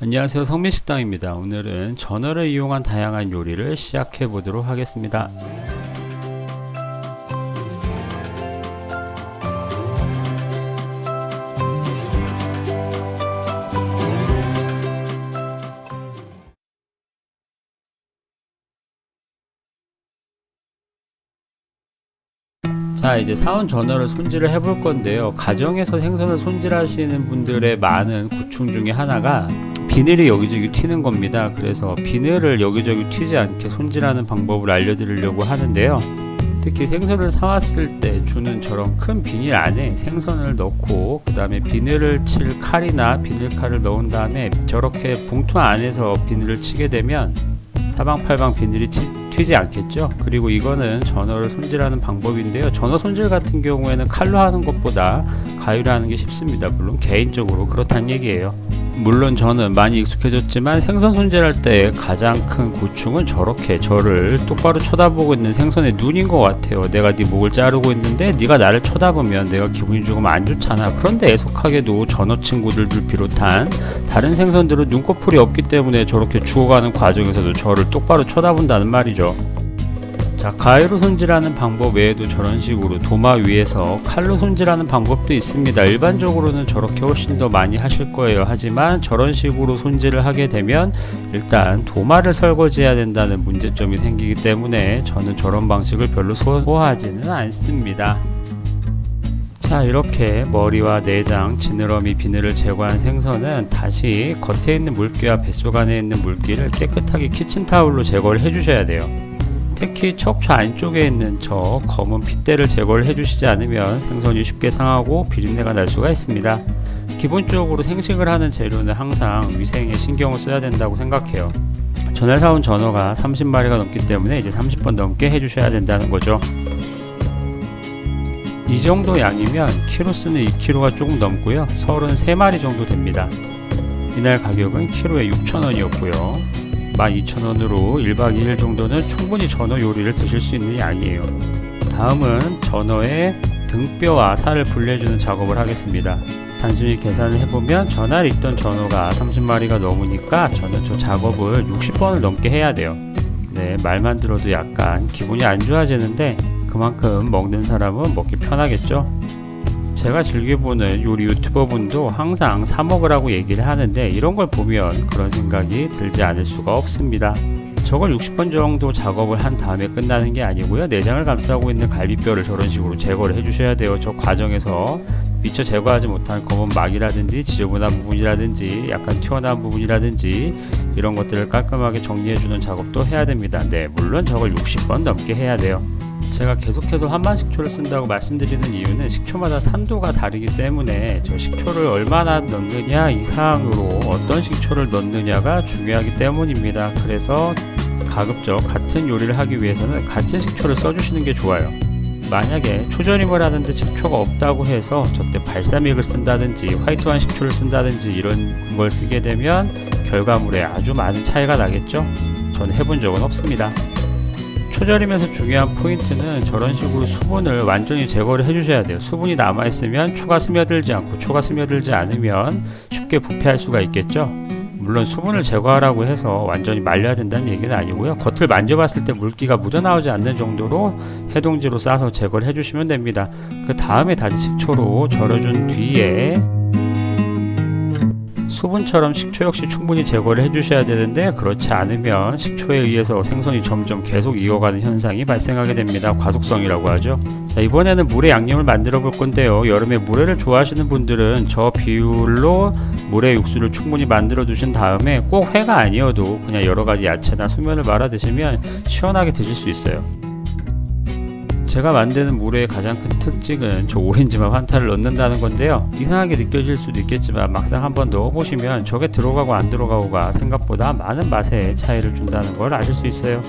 안녕하세요, 성민식당입니다. 오늘은 전어를 이용한 다양한 요리를 시작해 보도록 하겠습니다. 자, 이제 사온 전어를 손질을 해볼 건데요. 가정에서 생선을 손질하시는 분들의 많은 고충 중에 하나가 비늘이 여기저기 튀는 겁니다. 그래서 비늘을 여기저기 튀지 않게 손질하는 방법을 알려드리려고 하는데요. 특히 생선을 사왔을 때 주는 저런 큰 비닐 안에 생선을 넣고 그 다음에 비늘을 칠 칼이나 비닐칼을 넣은 다음에 저렇게 봉투 안에서 비늘을 치게 되면 사방팔방 비늘이 튀지 않겠죠. 그리고 이거는 전어를 손질하는 방법인데요. 전어 손질 같은 경우에는 칼로 하는 것보다 가위로 하는 게 쉽습니다. 물론 개인적으로 그렇다는 얘기예요. 물론 저는 많이 익숙해졌지만 생선 손질할 때 가장 큰 고충은 저렇게 저를 똑바로 쳐다보고 있는 생선의 눈인 것 같아요. 내가 네 목을 자르고 있는데 네가 나를 쳐다보면 내가 기분이 조금 안 좋잖아. 그런데 애석하게도 전어 친구들을 비롯한 다른 생선들은 눈꺼풀이 없기 때문에 저렇게 죽어가는 과정에서도 저를 똑바로 쳐다본다는 말이죠. 자, 가위로 손질하는 방법 외에도 저런 식으로 도마 위에서 칼로 손질하는 방법도 있습니다. 일반적으로는 저렇게 훨씬 더 많이 하실 거예요. 하지만 저런 식으로 손질을 하게 되면 일단 도마를 설거지해야 된다는 문제점이 생기기 때문에 저는 저런 방식을 별로 선호하지는 않습니다. 자, 이렇게 머리와 내장, 지느러미, 비늘을 제거한 생선은 다시 겉에 있는 물기와 뱃속 안에 있는 물기를 깨끗하게 키친타올로 제거를 해주셔야 돼요. 특히 척추 안쪽에 있는 저 검은 핏대를 제거를 해주시지 않으면 생선이 쉽게 상하고 비린내가 날 수가 있습니다. 기본적으로 생식을 하는 재료는 항상 위생에 신경을 써야 된다고 생각해요. 전날 사온 전어가 30마리가 넘기 때문에 이제 30번 넘게 해주셔야 된다는 거죠. 이 정도 양이면 키로수는 2kg가 조금 넘고요. 33마리 정도 됩니다. 이날 가격은 키로에 6,000원이었고요. 12,000원으로 1박 2일 정도는 충분히 전어 요리를 드실 수 있는 양이에요. 다음은 전어의 등뼈와 살을 분리해주는 작업을 하겠습니다. 단순히 계산을 해보면 전날 있던 전어가 30마리가 넘으니까 저는 저 작업을 60번을 넘게 해야 돼요. 네, 말만 들어도 약간 기분이 안 좋아지는데 그만큼 먹는 사람은 먹기 편하겠죠. 제가 즐겨보는 요리 유튜버 분도 항상 사 먹으라고 얘기를 하는데 이런 걸 보면 그런 생각이 들지 않을 수가 없습니다. 저걸 60번 정도 작업을 한 다음에 끝나는 게 아니고요. 내장을 감싸고 있는 갈비뼈를 저런 식으로 제거를 해주셔야 돼요. 저 과정에서 미처 제거하지 못한 검은 막이라든지 지저분한 부분이라든지 약간 튀어나온 부분이라든지 이런 것들을 깔끔하게 정리해주는 작업도 해야 됩니다. 네, 물론 저걸 60번 넘게 해야 돼요. 제가 계속해서 한반식초를 쓴다고 말씀드리는 이유는 식초마다 산도가 다르기 때문에 저 식초를 얼마나 넣느냐 이상으로 어떤 식초를 넣느냐가 중요하기 때문입니다. 그래서 가급적 같은 요리를 하기 위해서는 같은 식초를 써주시는 게 좋아요. 만약에 초절임을 하는데 식초가 없다고 해서 저때 발사믹을 쓴다든지 화이트와인 식초를 쓴다든지 이런 걸 쓰게 되면 결과물에 아주 많은 차이가 나겠죠? 저는 해본 적은 없습니다. 초절임에서 중요한 포인트는 저런 식으로 수분을 완전히 제거를 해주셔야 돼요. 수분이 남아있으면 초가 스며들지 않고 초가 스며들지 않으면 쉽게 부패할 수가 있겠죠. 물론 수분을 제거하라고 해서 완전히 말려야 된다는 얘기는 아니고요. 겉을 만져봤을 때 물기가 묻어나오지 않는 정도로 해동지로 싸서 제거를 해주시면 됩니다. 그 다음에 다시 식초로 절여준 뒤에 수분처럼 식초 역시 충분히 제거를 해주셔야 되는데 그렇지 않으면 식초에 의해서 생선이 점점 계속 익어가는 현상이 발생하게 됩니다. 과속성이라고 하죠. 자, 이번에는 물에 양념을 만들어 볼 건데요. 여름에 물회를 좋아하시는 분들은 저 비율로 물회 육수를 충분히 만들어 두신 다음에 꼭 회가 아니어도 그냥 여러가지 야채나 소면을 말아 드시면 시원하게 드실 수 있어요. 제가 만드는 물회의 가장 큰 특징은 저 오렌지맛 환타를 넣는다는 건데요. 이상하게 느껴질 수도 있겠지만 막상 한번 넣어보시면 저게 들어가고 안 들어가고가 생각보다 많은 맛의 차이를 준다는 걸 아실 수 있어요.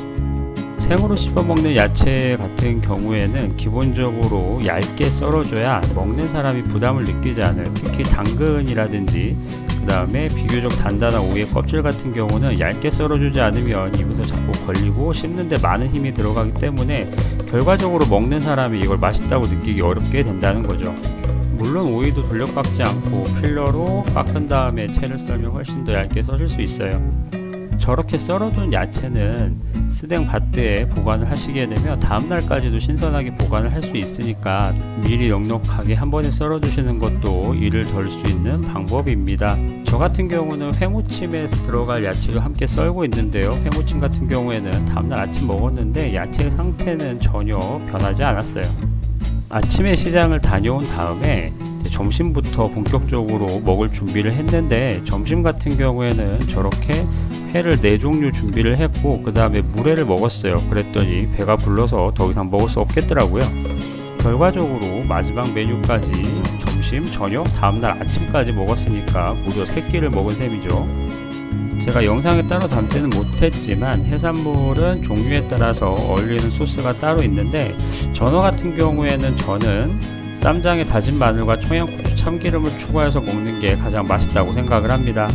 생으로 씹어먹는 야채 같은 경우에는 기본적으로 얇게 썰어줘야 먹는 사람이 부담을 느끼지 않아요. 특히 당근이라든지 그 다음에 비교적 단단한 오이의 껍질 같은 경우는 얇게 썰어주지 않으면 입에서 자꾸 걸리고 씹는데 많은 힘이 들어가기 때문에 결과적으로 먹는 사람이 이걸 맛있다고 느끼기 어렵게 된다는 거죠. 물론 오이도 돌려깎지 않고 필러로 깎은 다음에 채를 썰면 훨씬 더 얇게 썰을 수 있어요. 저렇게 썰어둔 야채는 스댕 바트에 보관을 하시게 되면 다음날까지도 신선하게 보관을 할 수 있으니까 미리 넉넉하게 한 번에 썰어 두시는 것도 일을 덜 수 있는 방법입니다. 저 같은 경우는 회무침에 들어갈 야채도 함께 썰고 있는데요. 회무침 같은 경우에는 다음날 아침 먹었는데 야채의 상태는 전혀 변하지 않았어요. 아침에 시장을 다녀온 다음에 점심부터 본격적으로 먹을 준비를 했는데, 점심 같은 경우에는 저렇게 회를 4종류 준비를 했고 그 다음에 물회를 먹었어요. 그랬더니 배가 불러서 더 이상 먹을 수 없겠더라고요. 결과적으로 마지막 메뉴까지 점심, 저녁, 다음날 아침까지 먹었으니까 무려 3끼를 먹은 셈이죠. 제가 영상에 따로 담지는 못했지만 해산물은 종류에 따라서 어울리는 소스가 따로 있는데, 전어 같은 경우에는 저는 쌈장에 다진 마늘과 청양고추, 참기름을 추가해서 먹는 게 가장 맛있다고 생각을 합니다.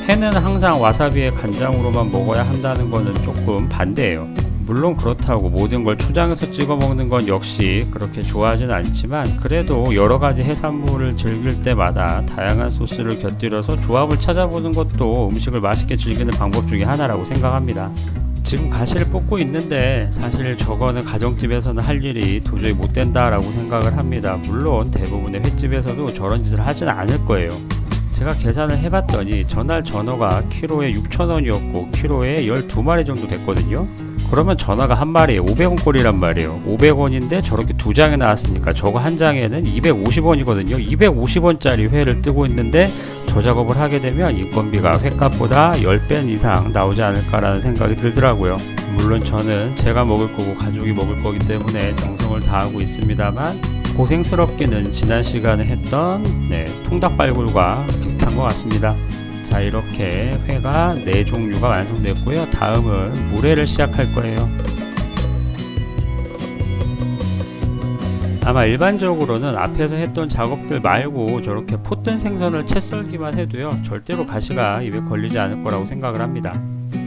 회는 항상 와사비에 간장으로만 먹어야 한다는 거는 조금 반대예요. 물론 그렇다고 모든 걸 초장에서 찍어 먹는 건 역시 그렇게 좋아하진 않지만, 그래도 여러가지 해산물을 즐길 때마다 다양한 소스를 곁들여서 조합을 찾아보는 것도 음식을 맛있게 즐기는 방법 중에 하나라고 생각합니다. 지금 가시를 뽑고 있는데 사실 저거는 가정집에서는 할 일이 도저히 못 된다라고 생각을 합니다. 물론 대부분의 횟집에서도 저런 짓을 하진 않을 거예요. 제가 계산을 해봤더니 전날 전어가 키로에 6,000원이었고 키로에 12마리 정도 됐거든요. 그러면 전어가 한 마리에 500원꼴이란 말이에요. 500원인데 저렇게 2장에 나왔으니까 저거 한 장에는 250원이거든요. 250원짜리 회를 뜨고 있는데 저 작업을 하게 되면 인건비가 횟값보다 10배 이상 나오지 않을까라는 생각이 들더라고요. 물론 저는 제가 먹을 거고 가족이 먹을 거기 때문에 정성을 다하고 있습니다만, 고생스럽기는 지난 시간에 했던 통닭발굴과 비슷한 것 같습니다. 자, 이렇게 회가 4종류가 완성됐고요. 다음은 물회를 시작할 거예요. 아마 일반적으로는 앞에서 했던 작업들 말고 저렇게 포뜬 생선을 채 썰기만 해도요, 절대로 가시가 입에 걸리지 않을 거라고 생각을 합니다.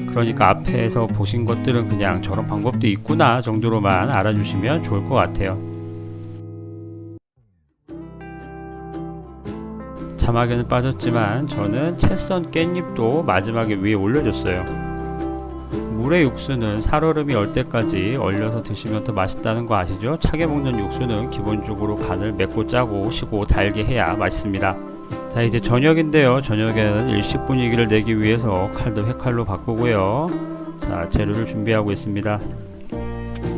그러니까 앞에서 보신 것들은 그냥 저런 방법도 있구나 정도로만 알아주시면 좋을 것 같아요. 자막에는 빠졌지만 저는 채 썬 깻잎도 마지막에 위에 올려줬어요. 물의 육수는 살얼음이 얼 때까지 얼려서 드시면 더 맛있다는 거 아시죠? 차게 먹는 육수는 기본적으로 간을 맵고 짜고 시고 달게 해야 맛있습니다. 자, 이제 저녁인데요. 저녁에는 일식 분위기를 내기 위해서 칼도 회칼로 바꾸고요. 자, 재료를 준비하고 있습니다.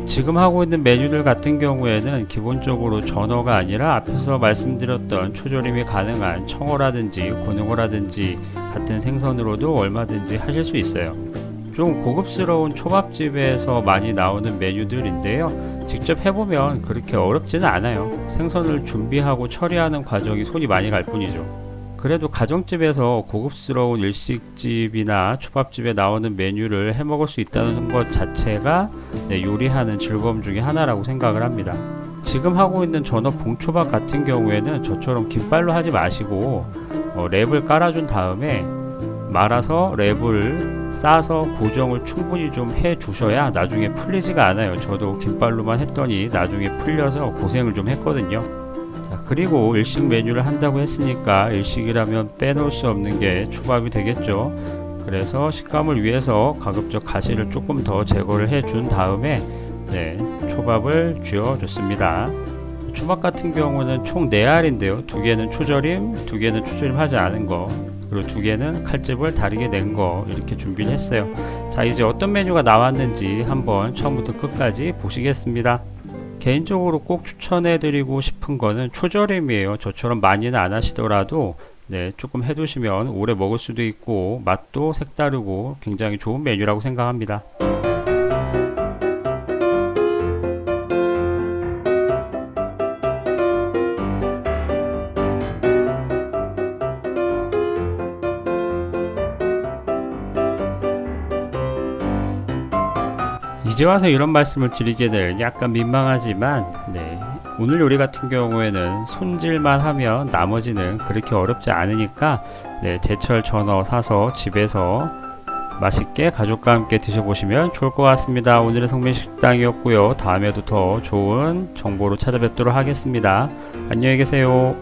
지금 하고 있는 메뉴들 같은 경우에는 기본적으로 전어가 아니라 앞에서 말씀드렸던 초절임이 가능한 청어라든지 고등어라든지 같은 생선으로도 얼마든지 하실 수 있어요. 좀 고급스러운 초밥집에서 많이 나오는 메뉴들인데요. 직접 해보면 그렇게 어렵지는 않아요. 생선을 준비하고 처리하는 과정이 손이 많이 갈 뿐이죠. 그래도 가정집에서 고급스러운 일식집이나 초밥집에 나오는 메뉴를 해먹을 수 있다는 것 자체가 요리하는 즐거움 중에 하나라고 생각을 합니다. 지금 하고 있는 전어 봉초밥 같은 경우에는 저처럼 긴발로 하지 마시고 랩을 깔아준 다음에 말아서 랩을 싸서 고정을 충분히 좀 해 주셔야 나중에 풀리지가 않아요. 저도 긴발로만 했더니 나중에 풀려서 고생을 좀 했거든요. 자, 그리고 일식 메뉴를 한다고 했으니까 일식이라면 빼놓을 수 없는 게 초밥이 되겠죠. 그래서 식감을 위해서 가급적 가시를 조금 더 제거를 해 준 다음에 초밥을 쥐어 줬습니다. 초밥 같은 경우는 총 4알인데요. 2개는 초절임, 2개는 초절임 하지 않은 거, 그리고 2개는 칼집을 다르게 낸 거, 이렇게 준비를 했어요. 자, 이제 어떤 메뉴가 나왔는지 한번 처음부터 끝까지 보시겠습니다. 개인적으로 꼭 추천해드리고 싶은 거는 초절임이에요. 저처럼 많이는 안 하시더라도 조금 해두시면 오래 먹을 수도 있고 맛도 색다르고 굉장히 좋은 메뉴라고 생각합니다. 이제 와서 이런 말씀을 드리게 될 약간 민망하지만 오늘 요리 같은 경우에는 손질만 하면 나머지는 그렇게 어렵지 않으니까 제철 전어 사서 집에서 맛있게 가족과 함께 드셔보시면 좋을 것 같습니다. 오늘의 성민식당이었고요. 다음에도 더 좋은 정보로 찾아뵙도록 하겠습니다. 안녕히 계세요.